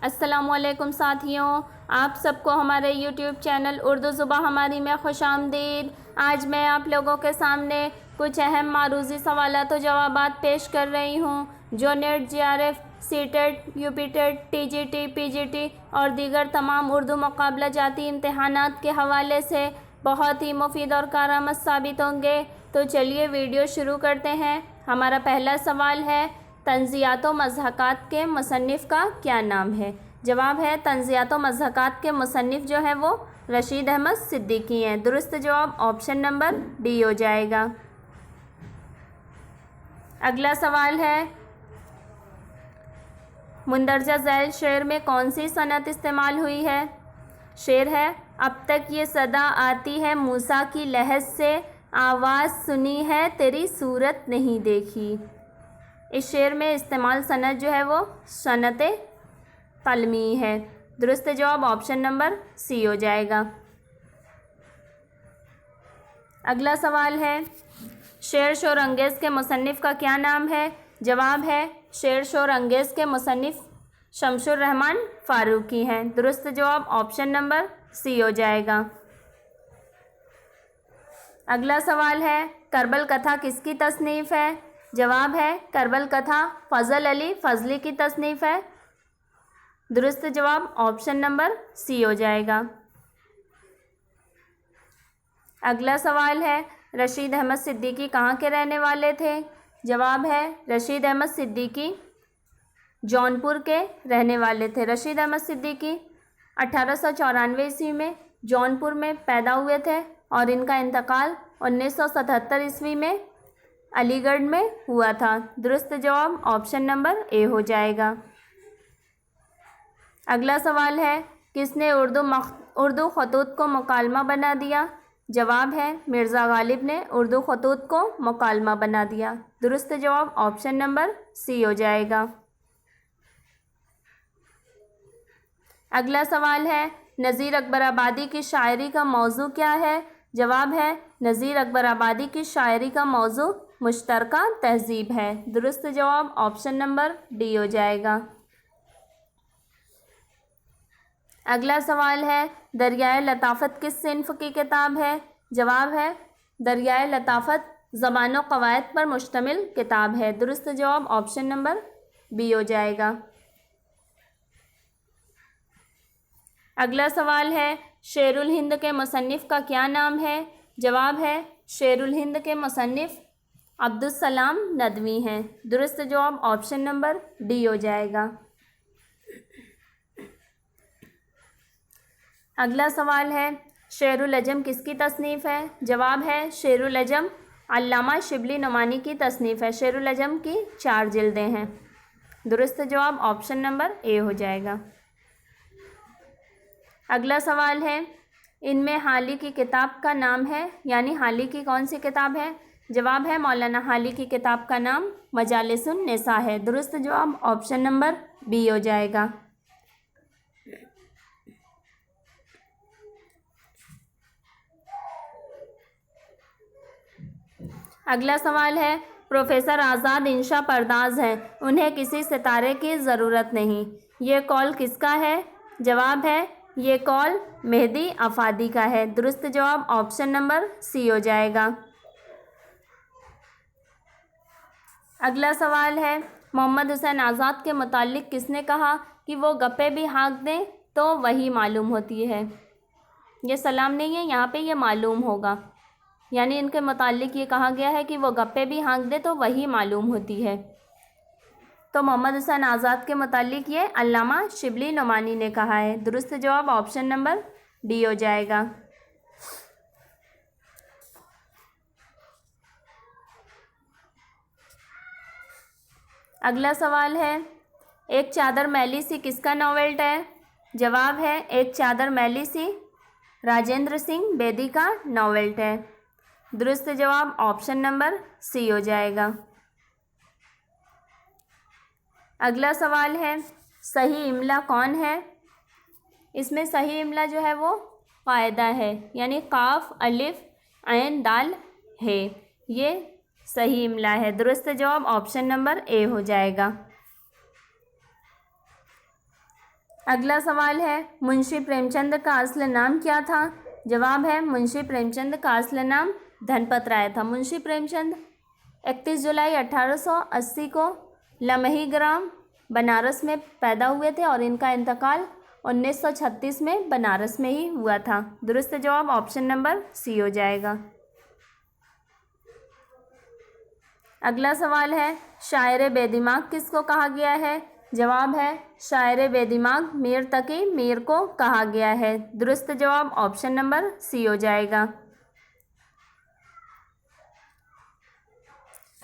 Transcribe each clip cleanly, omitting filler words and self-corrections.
अस्सलामुअलैकुम साथियों, आप सबको हमारे YouTube चैनल उर्दू ज़ुबान हमारी में खुशामदीद। आज मैं आप लोगों के सामने कुछ अहम मारूज़ी सवालात और जवाबात पेश कर रही हूँ जो net, JRF, CTET, UPTET, TGT, PGT और दीगर तमाम उर्दू मुकाबला जाती इम्तहानात के हवाले से बहुत ही मुफीद और कारआमद साबित होंगे। तो चलिए वीडियो शुरू करते हैं। हमारा पहला सवाल है, तंज़ियात व मज़हक़ात के मुसन्निफ़ का क्या नाम है? जवाब है, तंज़ियात व मज़हक़ात के मुसन्निफ़ जो है वो रशीद अहमद सिद्दीकी हैं। दुरुस्त जवाब ऑप्शन नंबर डी हो जाएगा। अगला सवाल है, मुंदरजा ज़ैल शेर में कौन सी सनत इस्तेमाल हुई है? शेर है, अब तक ये सदा आती है मूसा की लहज़ से, आवाज़ सुनी है तेरी सूरत नहीं देखी। इस शेर में इस्तेमाल सनत जो है वो सनत तलमी है। दुरुस्त जवाब ऑप्शन नंबर सी हो जाएगा। अगला सवाल है, शेर शोर अंगेज़ के मुसन्निफ़ का क्या नाम है? जवाब है, शेर शोर अंगेज़ के मुसन्निफ़ शमशुर रहमान फ़ारूकी हैं। दुरुस्त जवाब ऑप्शन नंबर सी हो जाएगा। अगला सवाल है, करबल कथा किसकी तसनीफ़ है? जवाब है, करबल कथा फ़ज़ल अली फ़ज़ली की तसनीफ़ है। दुरुस्त जवाब ऑप्शन नंबर सी हो जाएगा। अगला सवाल है, रशीद अहमद सिद्दीकी कहाँ के रहने वाले थे? जवाब है, रशीद अहमद सिद्दीकी जौनपुर के रहने वाले थे। रशीद अहमद सिद्दीकी 1894 ईस्वी में जौनपुर में पैदा हुए थे और इनका इंतकाल 1977 ईस्वी में अलीगढ़ में हुआ था। दुरुस्त जवाब ऑप्शन नंबर ए हो जाएगा। अगला सवाल है, किसने उर्दू खतूत को मुकालमा बना दिया? जवाब है, मिर्ज़ा गालिब ने उर्दू खतूत को मुकालमा बना दिया। दुरुस्त जवाब ऑप्शन नंबर सी हो जाएगा। अगला सवाल है, नज़ीर अकबर आबादी की शायरी का मौजू क्या है? जवाब है, नज़ीर अकबर आबादी की शायरी का मौजू मुश्तरका तहज़ीब है। दुरुस्त जवाब ऑप्शन नंबर डी हो जाएगा। अगला सवाल है, दरियाए लताफ़त किस सिन्फ़ की किताब है? जवाब है, दरियाए लताफ़त ज़बान व क़वायद पर मुश्तमिल किताब है। दुरुस्त जवाब ऑप्शन नंबर बी हो जाएगा। अगला सवाल है, शेरुल हिंद के मुसन्निफ़ का क्या नाम है? जवाब है, शेरुल हिंद के मुसन्निफ़ अब्दुस्सलाम नदवी हैं। दुरुस्त जवाब ऑप्शन नंबर डी हो जाएगा। अगला सवाल है, शेरुल अजम किसकी तसनीफ़ है? जवाब है, शेरुल अजम अल्लामा शिबली नुमानी की तसनीफ़ है। शेरुल अजम की 4 जिल्दें हैं। दुरुस्त जवाब ऑप्शन नंबर ए हो जाएगा। अगला सवाल है, इनमें हाली की किताब का नाम है, यानी हाली की कौन सी किताब है? जवाब है, मौलाना हाली की किताब का नाम मजालिसुन निसा है। दुरुस्त जवाब ऑप्शन नंबर बी हो जाएगा। अगला सवाल है, प्रोफेसर आज़ाद इंशा परदाज़ हैं, उन्हें किसी सितारे की ज़रूरत नहीं। ये कॉल किसका है? जवाब है, ये कॉल मेहदी अफ़ादी का है। दुरुस्त जवाब ऑप्शन नंबर सी हो जाएगा। अगला सवाल है, मोहम्मद हुसैन आज़ाद के मुतालिक किसने कहा कि वो गप्पे भी हाँक दें तो वही मालूम होती है? ये सलाम नहीं है, यहाँ पे ये मालूम होगा, यानी इनके मुतालिक ये कहा गया है कि वो गप्पे भी हाँक दे तो वही मालूम होती है। तो मोहम्मद हुसैन आज़ाद के मुतालिक ये अल्लामा शिबली नुमानी ने कहा है। दुरुस्त जवाब ऑप्शन नंबर डी हो जाएगा। अगला सवाल है, एक चादर मैली सी किसका नॉवेल्ट है? जवाब है, एक चादर मैली सी राजेंद्र सिंह बेदी का नॉवेल्ट है। दुरुस्त जवाब ऑप्शन नंबर सी हो जाएगा। अगला सवाल है, सही इमला कौन है? इसमें सही इमला जो है वो कायदा है, यानी काफ अलिफ ऐन दाल है, ये सही इमला है। दुरुस्त जवाब ऑप्शन नंबर ए हो जाएगा। अगला सवाल है, मुंशी प्रेमचंद का असली नाम क्या था? जवाब है, मुंशी प्रेमचंद का असली नाम धनपत राय था। मुंशी प्रेमचंद 31 जुलाई 1880 को लमहीग्राम बनारस में पैदा हुए थे और इनका इंतकाल 1936 में बनारस में ही हुआ था। दुरुस्त जवाब ऑप्शन नंबर सी हो जाएगा। अगला सवाल है, शायर बेदिमाग किसको कहा गया है? जवाब है, शायर बेदिमाग मीर तकी मीर को कहा गया है। दुरुस्त जवाब ऑप्शन नंबर सी हो जाएगा।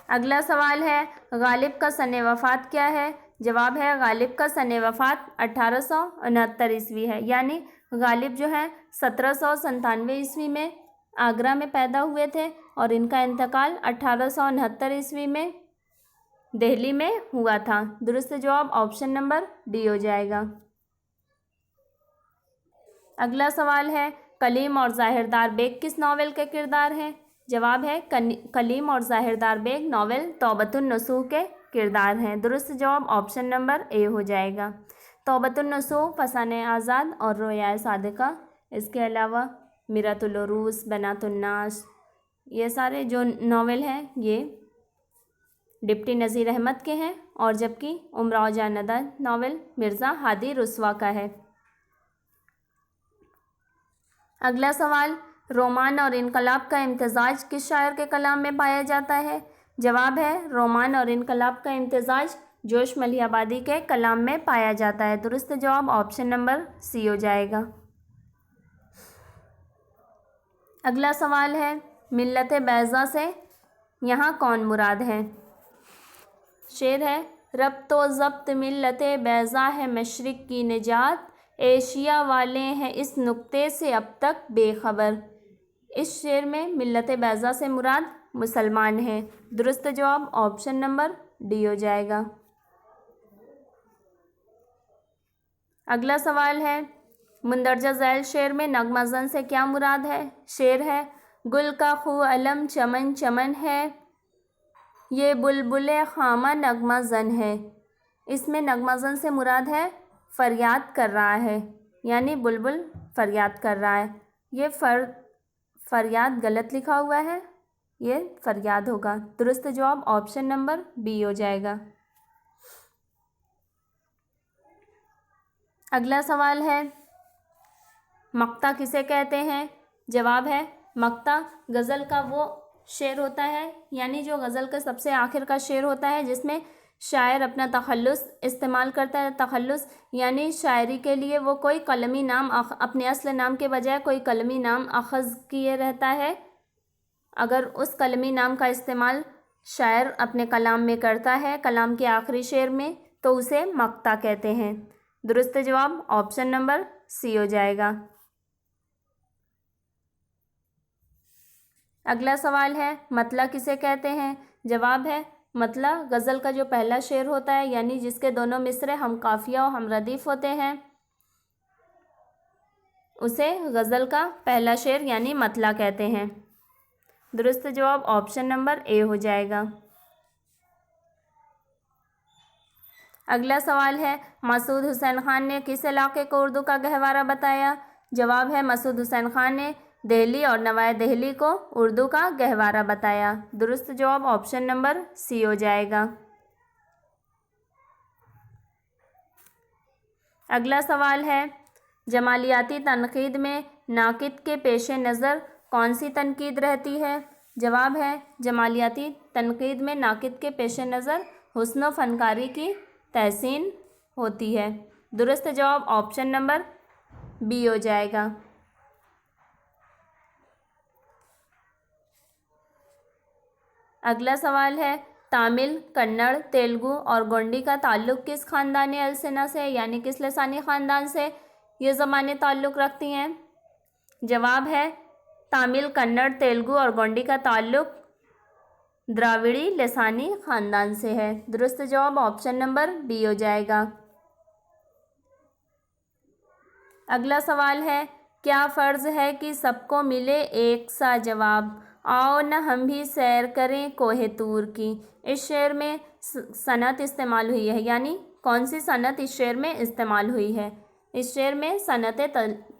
अगला सवाल है, गालिब का सने वफ़ात क्या है? जवाब है, गालिब का सने वफ़ात 1869 ईस्वी है। यानी गालिब जो है 1797 ईस्वी में आगरा में पैदा हुए थे और इनका इंतकाल 1869 ईस्वी में दिल्ली में हुआ था। दुरुस्त जवाब ऑप्शन नंबर डी हो जाएगा। अगला सवाल है, कलीम और ज़ाहिरदार बेग किस नावल के किरदार हैं? जवाब है, कलीम और ज़ाहिरदार बेग नावल तौबतुन नसूह के किरदार हैं। दुरुस्त जवाब ऑप्शन नंबर ए हो जाएगा। तौबतुन नसूह, फसाने आज़ाद और रोयाए सादिका, इसके अलावा मिरतुल उरूस, बनातुन नास, ये सारे जो नावल हैं ये डिप्टी नज़ीर अहमद के हैं और जबकि उमराव जान नदा नावल मिर्ज़ा हादी रुस्वा का है। अगला सवाल, रोमान और इनकलाब का इम्तिजाज किस शायर के कलाम में पाया जाता है? जवाब है, रोमान और इनकलाब का इम्तिजाज जोश मलिहाबादी के कलाम में पाया जाता है। दुरुस्त जवाब ऑप्शन नंबर सी हो जाएगा। अगला सवाल है, मिल्लत बैज़ा से यहाँ कौन मुराद है? शेर है, रब तो ज़ब्त मिल्लत बैज़ा है मशरिक़ की निजात, एशिया वाले हैं इस नुक्ते से अब तक बेखबर। इस शेर में मिल्लत बैज़ा से मुराद मुसलमान है। दुरुस्त जवाब ऑप्शन नंबर डी हो जाएगा। अगला सवाल है, मुंदरजा झैल शेर में नगमा ज़न से क्या मुराद है? शेर है, गुल का खू अलम चमन चमन है, ये बुलबुले खामा नगमा ज़न है। इसमें नगमा ज़न से मुराद है फरियाद कर रहा है, यानी बुलबुल फरियाद कर रहा है। ये फरियाद गलत लिखा हुआ है, ये फरियाद होगा। दुरुस्त जवाब ऑप्शन नंबर बी हो जाएगा। अगला सवाल है, मक्ता किसे कहते हैं? जवाब है, मक्ता गज़ल का वो शेर होता है, यानी जो गज़ल का सबसे आखिर का शेर होता है जिसमें शायर अपना तखल्लुस इस्तेमाल करता है। तखल्लुस यानी शायरी के लिए वो कोई कलमी नाम अपने असल नाम के बजाय कोई कलमी नाम अख़ज़ किए रहता है। अगर उस कलमी नाम का इस्तेमाल शायर अपने कलाम में करता है, कलाम के आखिरी शेर में, तो उसे मक्ता कहते हैं। दुरुस्त जवाब ऑप्शन नंबर सी हो जाएगा। अगला सवाल है, मतला किसे कहते हैं? जवाब है, मतला गज़ल का जो पहला शेर होता है, यानी जिसके दोनों मिसरे हम काफ़िया और हम रदीफ़ होते हैं, उसे गज़ल का पहला शेर यानी मतला कहते हैं। दुरुस्त जवाब ऑप्शन नंबर ए हो जाएगा। अगला सवाल है, मसूद हुसैन ख़ान ने किस इलाके को उर्दू का गहवारा बताया? जवाब है, मसूद हुसैन ख़ान ने दिल्ली और नवाए दिल्ली को उर्दू का गहवारा बताया। दुरुस्त जवाब ऑप्शन नंबर सी हो जाएगा। अगला सवाल है, जमालियाती तनकीद में नाकिद के पेश नज़र कौन सी तनकीद रहती है? जवाब है, जमालियाती तनकीद में नाकिद के पेश नज़र हुस्न व फ़नकारी की तहसीन होती है। दुरुस्त जवाब ऑप्शन नंबर बी हो जाएगा। अगला सवाल है, तामिल, कन्नड़, तेलुगु और गोंडी का ताल्लुक़ किस ख़ानदानी अलसिना से यानी किस लसानी ख़ानदान से ये ज़बानें ताल्लुक़ रखती हैं? जवाब है, तामिल, कन्नड़, तेलुगु और गोंडी का ताल्लुक़ द्राविड़ी लसानी ख़ानदान से है। दुरुस्त जवाब ऑप्शन नंबर बी हो जाएगा। अगला सवाल है, क्या फ़र्ज़ है कि सबको मिले एक सा जवाब, आओ न हम भी सैर करें कोहे तूर की। इस शेर में सनत इस्तेमाल हुई है, यानी कौन सी सनत इस शेर में इस्तेमाल हुई है? इस शेर में सनत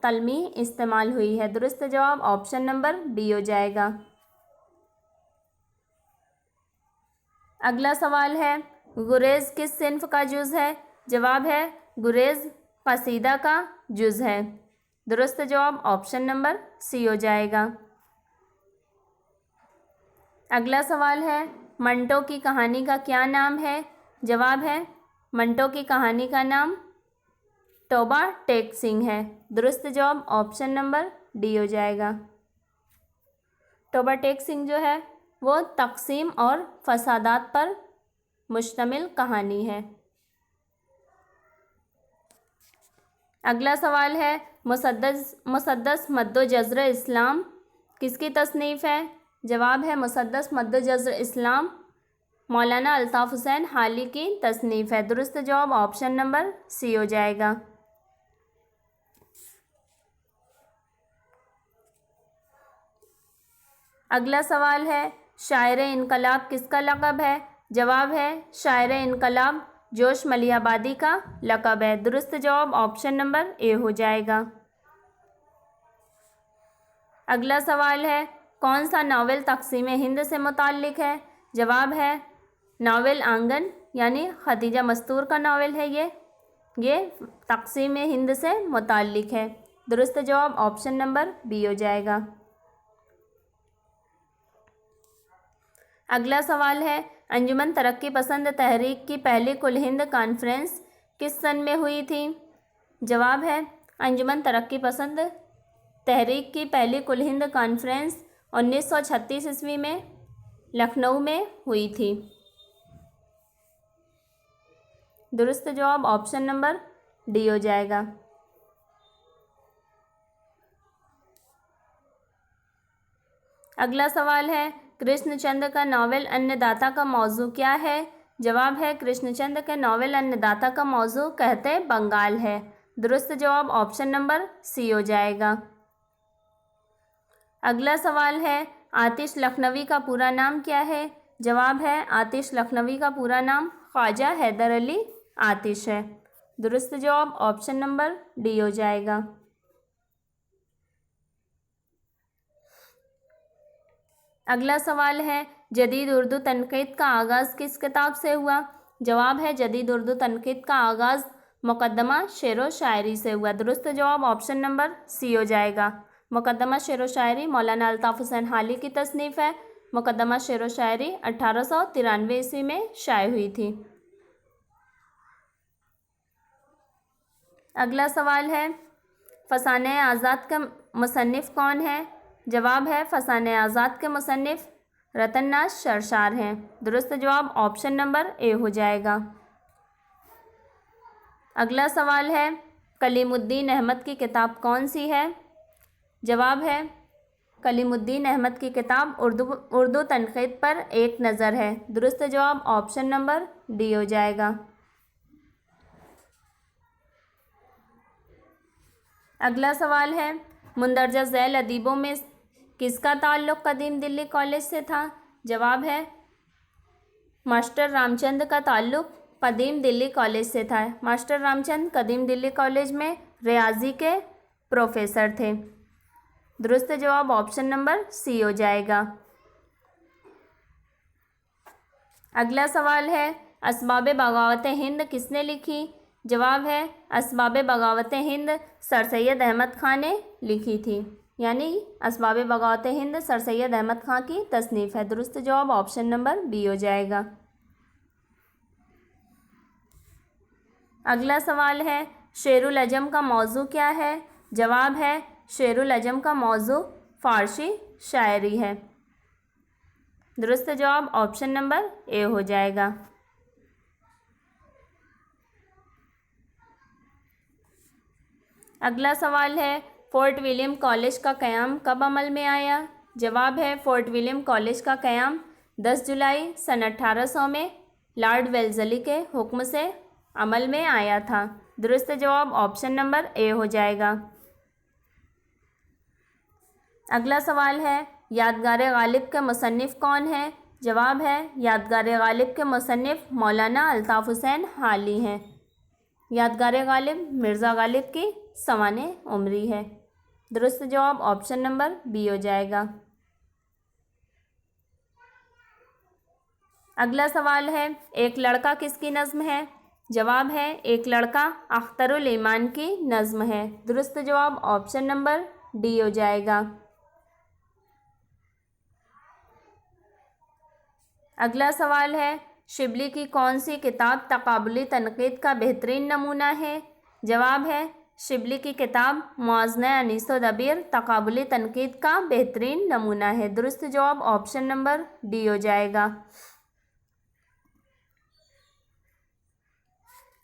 तलमी इस्तेमाल हुई है। दुरुस्त जवाब ऑप्शन नंबर बी हो जाएगा। अगला सवाल है, गुरेज किस सिन्फ का जुज़ है? जवाब है गुरेज कसीदा का जुज़ है। दुरुस्त जवाब ऑप्शन नंबर सी हो जाएगा। अगला सवाल है, मंटो की कहानी का क्या नाम है? जवाब है मंटो की कहानी का नाम तोबा टेक सिंह है। दुरुस्त जवाब ऑप्शन नंबर डी हो जाएगा। तोबा टेक सिंह जो है वो तकसीम और फसादात पर मुश्तमिल कहानी है। अगला सवाल है, मुसद्दस मद्दो जज़्र इस्लाम किसकी तसनीफ़ है? जवाब है मुसद्दस मद्दो जज़्र इस्लाम मौलाना अल्ताफ़ हुसैन हाली की तसनीफ़ है। दुरुस्त जवाब ऑप्शन नंबर सी हो जाएगा। अगला सवाल है, शायर इनकलाब किसका लक़ब है? जवाब है शायर इनकलाब जोश मलिहाबादी का लक़ब है। दुरुस्त जवाब ऑप्शन नंबर ए हो जाएगा। अगला सवाल है, कौन सा नावल तक़सीम हिंद से मुताल्लिक़ है? जवाब है नावल आंगन, यानी खदीजा मस्तूर का नावल है ये तक़सीम हिंद से मुताल्लिक़ है। दुरुस्त जवाब ऑप्शन नंबर बी हो जाएगा। अगला सवाल है, अंजुमन तरक्की पसंद तहरीक की पहली कुल हिंद कॉन्फ्रेंस किस सन में हुई थी? जवाब है अंजुमन तरक्की पसंद तहरीक की पहली कुल हिंद कॉन्फ्रेंस 1936 ईस्वी में लखनऊ में हुई थी। दुरुस्त जवाब ऑप्शन नंबर डी हो जाएगा। अगला सवाल है, कृष्णचंद्र का नावल अन्नदाता का मौजू क्या है? जवाब है कृष्णचंद्र के नावल अन्नदाता का मौजू कहते बंगाल है। दुरुस्त जवाब ऑप्शन नंबर सी हो जाएगा। अगला सवाल है, आतिश लखनवी का पूरा नाम क्या है? जवाब है आतिश लखनवी का पूरा नाम ख्वाजा हैदर अली आतिश है। दुरुस्त जवाब ऑप्शन नंबर डी हो जाएगा। अगला सवाल है, जदीद उर्दू तनक़ीद का आगाज़ किस किताब से हुआ? जवाब है जदीद उर्दू तनक़ीद का आगाज़ मुक़द्दमा शेर व शायरी से हुआ। दुरुस्त जवाब ऑप्शन नंबर सी हो जाएगा। मुक़द्दमा शेर व शायरी मौलाना अल्ताफ़ हुसैन हाली की तसनीफ़ है। मुक़द्दमा शेर व शायरी 1893 ईस्वी में शाये हुई थी। अगला सवाल है, फ़साने आज़ाद का मुसन्निफ़ कौन है? जवाब है फ़साने आज़ाद के मुसन्निफ़ रतन शरशार हैं। दुरुस्त जवाब ऑप्शन नंबर ए हो जाएगा। अगला सवाल है, कलीमुद्दीन अहमद की किताब कौन सी है? जवाब है कलीमुद्दीन अहमद की किताब उर्दू तनक़ीद पर एक नज़र है। दुरुस्त जवाब ऑप्शन नंबर डी हो जाएगा। अगला सवाल है, मुंदरजा ज़ैल अदीबों में किसका ताल्लुक़ कदीम दिल्ली कॉलेज से था? जवाब है मास्टर रामचंद का ताल्लुक़ कदीम दिल्ली कॉलेज से था। मास्टर रामचंद कदीम दिल्ली कॉलेज में रियाजी के प्रोफेसर थे। दुरुस्त जवाब ऑप्शन नंबर सी हो जाएगा। अगला सवाल है, असबाब बगावत हिंद किसने लिखी? जवाब है असबाब बगावत हिंद सर सैयद अहमद ख़ान ने लिखी थी, यानी असबाब बगावत हिंद सर सैयद अहमद ख़ान की तसनीफ़ है। दुरुस्त जवाब ऑप्शन नंबर बी हो जाएगा। अगला सवाल है, शेरुल अजम का मौजू क्या है? जवाब है शेरुल अजम का मौजू फ़ारसी शायरी है। दुरुस्त जवाब ऑप्शन नंबर ए हो जाएगा। अगला सवाल है, फ़ोर्ट विलियम कॉलेज का क़याम कब अमल में आया? जवाब है फ़ोर्ट विलियम कॉलेज का क़याम 10 जुलाई सन 1800 में लॉर्ड वेल्ज़ली के हुक्म से अमल में आया था। दुरुस्त जवाब ऑप्शन नंबर ए हो जाएगा। अगला सवाल है, यादगार गालिब के मुसन्निफ़ कौन है? जवाब है यादगार गालिब के मुसन्निफ़ मौलाना अल्ताफ़ हुसैन हाली हैं। यादगार गालिब मिर्ज़ा गालिब की सवाने उमरी है। दुरुस्त जवाब ऑप्शन नंबर बी हो जाएगा। अगला सवाल है, एक लड़का किसकी नज़्म है? जवाब है एक लड़का अख्तरुल ईमान की नज़्म है। दुरुस्त जवाब ऑप्शन नंबर डी हो जाएगा। अगला सवाल है, शिबली की कौन सी किताब तकाबुली तनकीद का बेहतरीन नमूना है? जवाब है शिबली की किताब मुआज़ना अनीस व दबीर तकाबुली तनकीद का बेहतरीन नमूना है। दुरुस्त जवाब ऑप्शन नंबर डी हो जाएगा।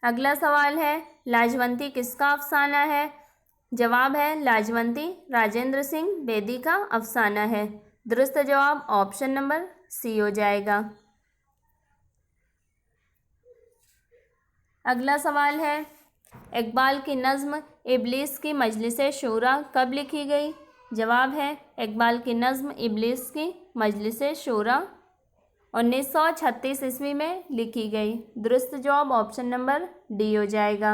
अगला सवाल है, लाजवंती किसका अफसाना है? जवाब है लाजवंती राजेंद्र सिंह बेदी का अफसाना है। दुरुस्त जवाब ऑप्शन नंबर सी हो जाएगा। अगला सवाल है, इकबाल की नज़्म इब्लीस की मजलिस शूरा कब लिखी गई? जवाब है इकबाल की नज़्म इब्लीस की मजलिस शूरा 1936 ईस्वी में लिखी गई। दुरुस्त जवाब ऑप्शन नंबर डी हो जाएगा।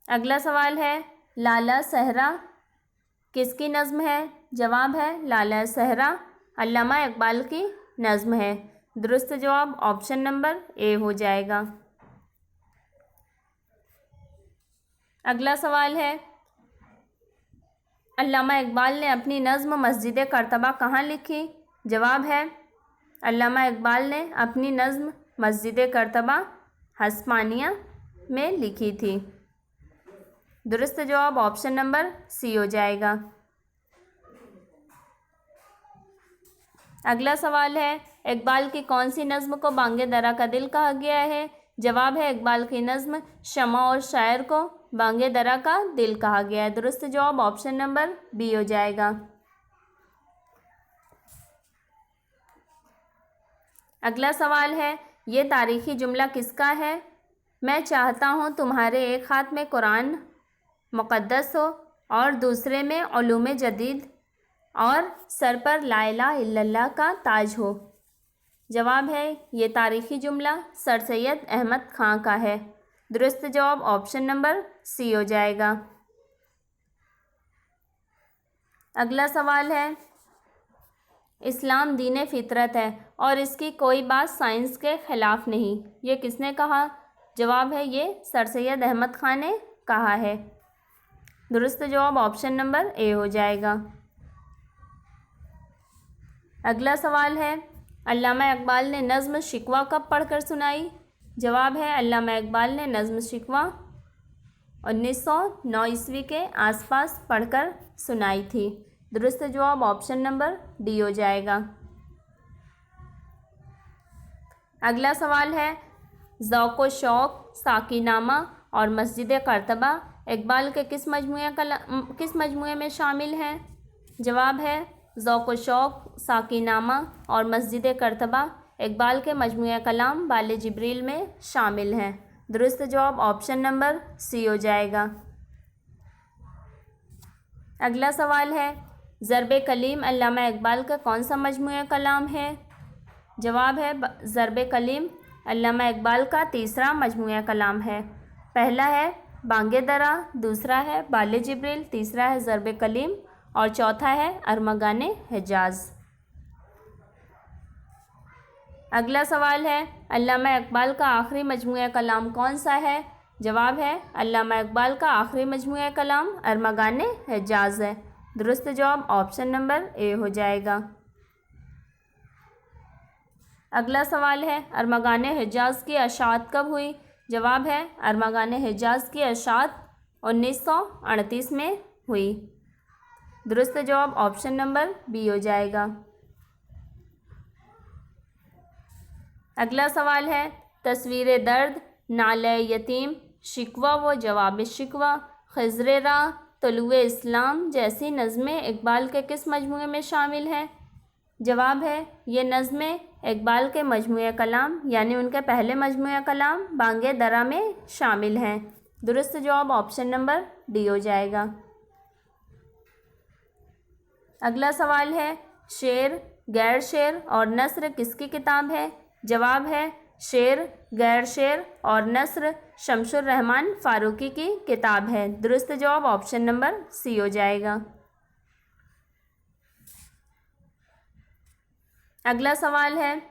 अगला सवाल है, लाला सहरा किसकी नज़्म है? जवाब है लाला सहरा अल्लामा इकबाल की नज़्म है। दुरुस्त जवाब ऑप्शन नंबर ए हो जाएगा। अगला सवाल है, अल्लामा इकबाल ने अपनी नज़्म मस्जिद करतबा कहाँ लिखी? जवाब है अल्लामा इकबाल ने अपनी नज़्म मस्जिद करतबा हस्पानिया में लिखी थी। दुरुस्त जवाब ऑप्शन नंबर सी हो जाएगा। अगला सवाल है, इकबाल की कौन सी नज़्म को बांगे दरा का दिल कहा गया है? जवाब है इकबाल की नज़्म शमा और शायर को बांगे दरा का दिल कहा गया है। दुरुस्त जवाब ऑप्शन नंबर बी हो जाएगा। अगला सवाल है, ये तारीख़ी जुमला किसका है? मैं चाहता हूँ तुम्हारे एक हाथ में कुरान मुक़द्दस हो और दूसरे में उलूम जदीद और सर पर ला इलाहा इल्लल्लाह का ताज हो। जवाब है ये तारीख़ी जुमला सर सैयद अहमद ख़ां का है। दुरुस्त जवाब ऑप्शन नंबर सी हो जाएगा। अगला सवाल है, इस्लाम दीन फितरत है और इसकी कोई बात साइंस के ख़िलाफ़ नहीं, ये किसने कहा? जवाब है ये सर सैयद अहमद ख़ां ने कहा है। दुरुस्त जवाब ऑप्शन नंबर ए हो जाएगा। अगला सवाल है, अल्लामा इकबाल ने नज़्म शिकवा कब पढ़कर सुनाई? जवाब है अल्लामा इकबाल ने नज़्म शिकवा 1909 ईस्वी के आसपास पढ़कर सुनाई थी। दुरुस्त जवाब ऑप्शन नंबर डी हो जाएगा। अगला सवाल है, ज़ौक़ व शौक़, साकीनामा और मस्जिद करतबा इकबाल के किस मजमूए में शामिल हैं? जवाब है ज़ौक़ व शौक़, साकीनामा और मस्जिद करतबा इकबाल के मजमूए कलाम बाले जिब्रील में शामिल हैं। दुरुस्त जवाब ऑप्शन नंबर सी हो जाएगा। अगला सवाल है, ज़रब कलीम अल्लामा इकबाल का कौन सा मजमूए कलाम है? जवाब है ज़रब कलीम अल्लामा इकबाल का तीसरा मजमूए कलाम है। पहला है बांगे दरा, दूसरा है बाले जिब्रील, तीसरा है ज़रब कलीम और चौथा है अरमगाने हिजाज़। अगला सवाल है, अल्लामा इकबाल का आखिरी मजमूए कलाम कौन सा है? जवाब है अल्लामा इकबाल का आखिरी मजमूए कलाम अरमगाने हिजाज़ है। दुरुस्त जवाब ऑप्शन नंबर ए हो जाएगा। अगला सवाल है, अरमगाने हिजाज़ की अशात कब हुई? जवाब है अरमगाने हिजाज़ की अशात 1938 में हुई। दुरुस्त जवाब ऑप्शन नंबर बी हो जाएगा। अगला सवाल है, तस्वीर दर्द, नाले यतीम, शिकवा व जवाब शिकवा, ख़िज़्र राह, तुलुए इस्लाम जैसी नज़में इकबाल के किस मजमूए में शामिल हैं? जवाब है ये नज़में इकबाल के मजमूए कलाम यानी उनके पहले मजमूए कलाम बांगे दरा में शामिल हैं। दुरुस्त जवाब ऑप्शन नंबर डी हो जाएगा। अगला सवाल है, शेर, गैर शेर और नस्र किसकी किताब है? जवाब है शेर, गैर शेर और नस्र शमसुर रहमान फारूकी की किताब है। दुरुस्त जवाब ऑप्शन नंबर सी हो जाएगा। अगला सवाल है,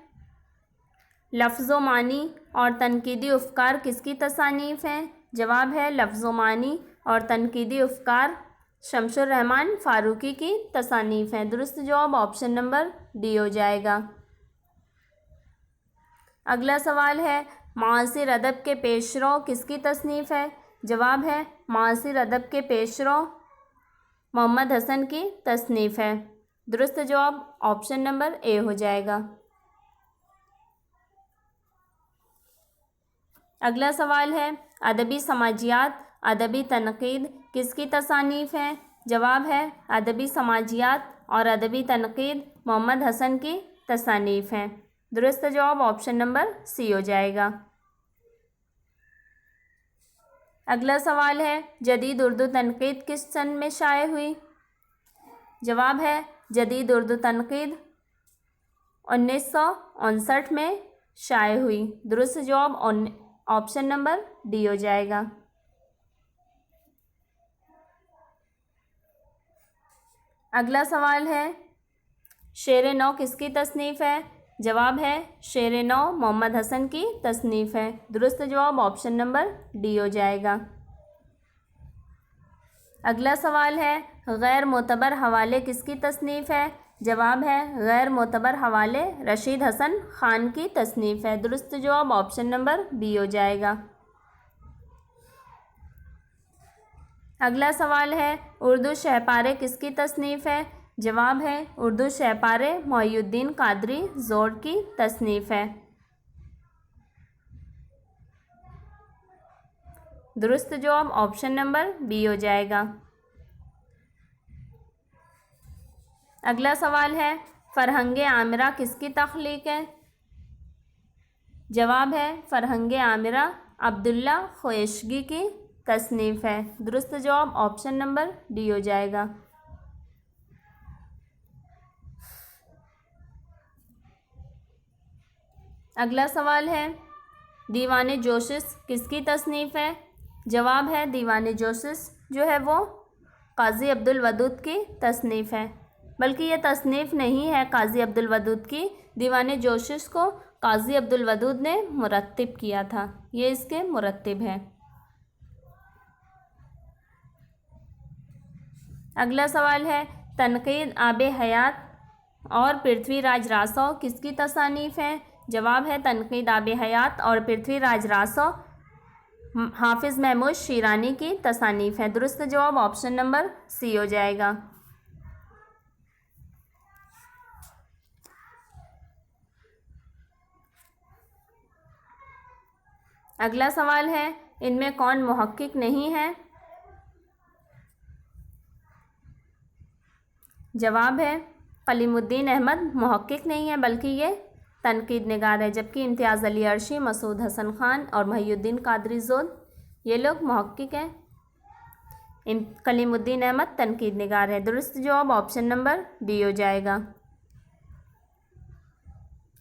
लफ्ज़ो मानी और तनकीदी अफ़कार किसकी तसानीफ़ हैं? जवाब है लफ्ज़ो मानी और तनकीदी अफ़कार शमसुर रहमान फारूकी की तसानीफ़ हैं। दुरुस्त जवाब ऑप्शन नंबर डी हो जाएगा। अगला सवाल है, मासिर अदब के पेशरो किसकी तसनीफ़ है? जवाब है मासिर अदब के पेशरो मोहम्मद हसन की तसनीफ़ है। दुरुस्त जवाब ऑप्शन नंबर ए हो जाएगा। अगला सवाल है, अदबी समाजियात अदबी तनक़ीद किसकी तसानीफ़ हैं? जवाब है अदबी समाजियात और अदबी तनक़ीद मोहम्मद हसन की तसानीफ़ हैं। दुरुस्त जवाब ऑप्शन नंबर सी हो जाएगा। अगला सवाल है, जदीद उर्दू तनक़ीद किस सन में शाये हुई? जवाब है जदीद उर्दू तनक़ीद 1959 में शाये हुई। दुरुस्त जवाब ऑप्शन नंबर डी हो जाएगा। अगला सवाल है, शेर नौ किसकी तसनीफ़ है? जवाब है शेर नौ मोहम्मद हसन की तसनीफ़ है। दुरुस्त जवाब ऑप्शन नंबर डी हो जाएगा। अगला सवाल है, गैर मोतबर हवाले किसकी तसनीफ़ है? जवाब है गैर मोतबर हवाले रशीद हसन ख़ान की तसनीफ़ है। दुरुस्त जवाब ऑप्शन नंबर बी हो जाएगा। अगला सवाल है, उर्दू शहपारे किसकी तसनीफ़ है? जवाब है उर्दू शहपारे मोहिउद्दीन कादरी ज़ोड़ की तसनीफ़ है। दुरुस्त जवाब ऑप्शन नंबर बी हो जाएगा। अगला सवाल है, फ़रहंग आमिरा किसकी तख्लीक है? जवाब है फ़रहंग आमिरा अब्दुल्ला ख़्वेशगी की तसनीफ़ है। दुरुस्त जवाब ऑप्शन नंबर डी हो जाएगा। अगला सवाल है, दीवान जोशिस किसकी तसनीफ़ है? जवाब है दीवान जोशिस जो है वो काज़ी अब्दुल वदूद की तसनीफ़ है। बल्कि ये तसनीफ़ नहीं है काज़ी अब्दुल वदूद की, दीवान जोशिस को काज़ी अब्दुल वदूद ने मुरत्तिब किया था। ये इसके मुरत्तिब हैं। अगला सवाल है, तनक़ीद आब हयात और पृथ्वीराज रासो किसकी तसानीफ़ है? जवाब है तनक़ीद आब हयात और पृथ्वीराज रासो हाफिज़ महमूद शिरानी की तसानीफ़ है। दुरुस्त जवाब ऑप्शन नंबर सी हो जाएगा। अगला सवाल है, इनमें कौन मुहक्किक नहीं है? जवाब है कलीमुद्दीन अहमद मुहक्किक नहीं है, बल्कि ये तनकीद निगार है। जबकि इम्तियाज़ अली अर्शी, मसूद हसन ख़ान और मोहिउद्दीन कादरी ज़ोद ये लोग मुहक्किक हैं। कलीमुद्दीन अहमद तनकीद निगार है। दुरुस्त जवाब ऑप्शन नंबर डी हो जाएगा।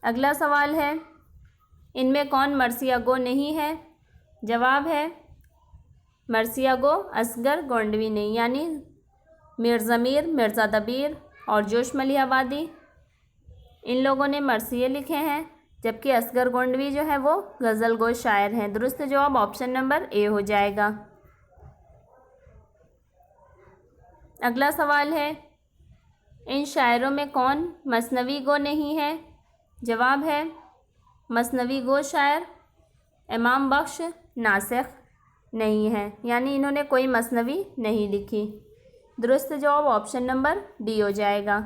अगला सवाल है, इनमें कौन मर्सिया गो नहीं है? जवाब है मर्सिया गो असगर गोंडवी नहीं, यानी मीर ज़मीर, मिर्ज़ा दबीर और जोश मली आबादी इन लोगों ने मरसिए लिखे हैं। जबकि असगर गोंडवी जो है वो गज़ल गो शायर हैं। दुरुस्त जवाब ऑप्शन नंबर ए हो जाएगा। अगला सवाल है, इन शायरों में कौन मसनवी गो नहीं है? जवाब है मसनवी गो शायर इमाम बख्श नासिख नहीं है, यानी इन्होंने कोई मसनवी नहीं लिखी। दुरुस्त जवाब ऑप्शन नंबर डी हो जाएगा।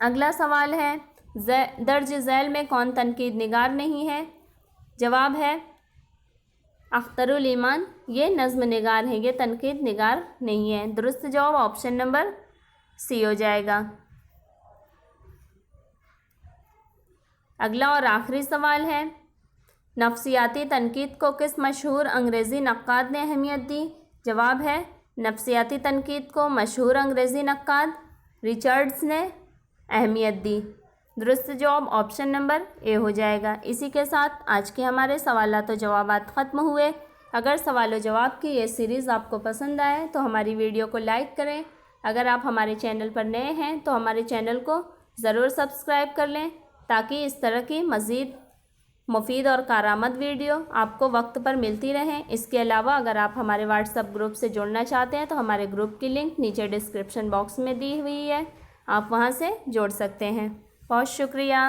अगला सवाल है, दर्ज झैल में कौन तनकीद निगार नहीं है? जवाब है अख्तरुल ईमान ये नज़्म निगार है, ये तनकीद निगार नहीं है। दुरुस्त जवाब ऑप्शन नंबर सी हो जाएगा। अगला और आखिरी सवाल है, नफ्सियाती तनकीद को किस मशहूर अंग्रेज़ी नक्काद ने अहमियत दी? जवाब है नफ्सियाती तनकीद को मशहूर अंग्रेज़ी नक्काद रिचर्ड्स ने अहमियत दी। दुरुस्त जवाब ऑप्शन नंबर ए हो जाएगा। इसी के साथ आज के हमारे सवालात और जवाबात ख़त्म हुए। अगर सवाल व जवाब की ये सीरीज़ आपको पसंद आए तो हमारी वीडियो को लाइक करें। अगर आप हमारे चैनल पर नए हैं तो हमारे चैनल को ज़रूर सब्सक्राइब कर लें ताकि इस तरह की मज़ीद मुफीद और कारआमद वीडियो आपको वक्त पर मिलती रहें। इसके अलावा अगर आप हमारे व्हाट्सएप ग्रुप से जुड़ना चाहते हैं तो हमारे ग्रुप की लिंक नीचे डिस्क्रिप्शन बॉक्स में दी हुई है, आप वहां से जुड़ सकते हैं। बहुत शुक्रिया।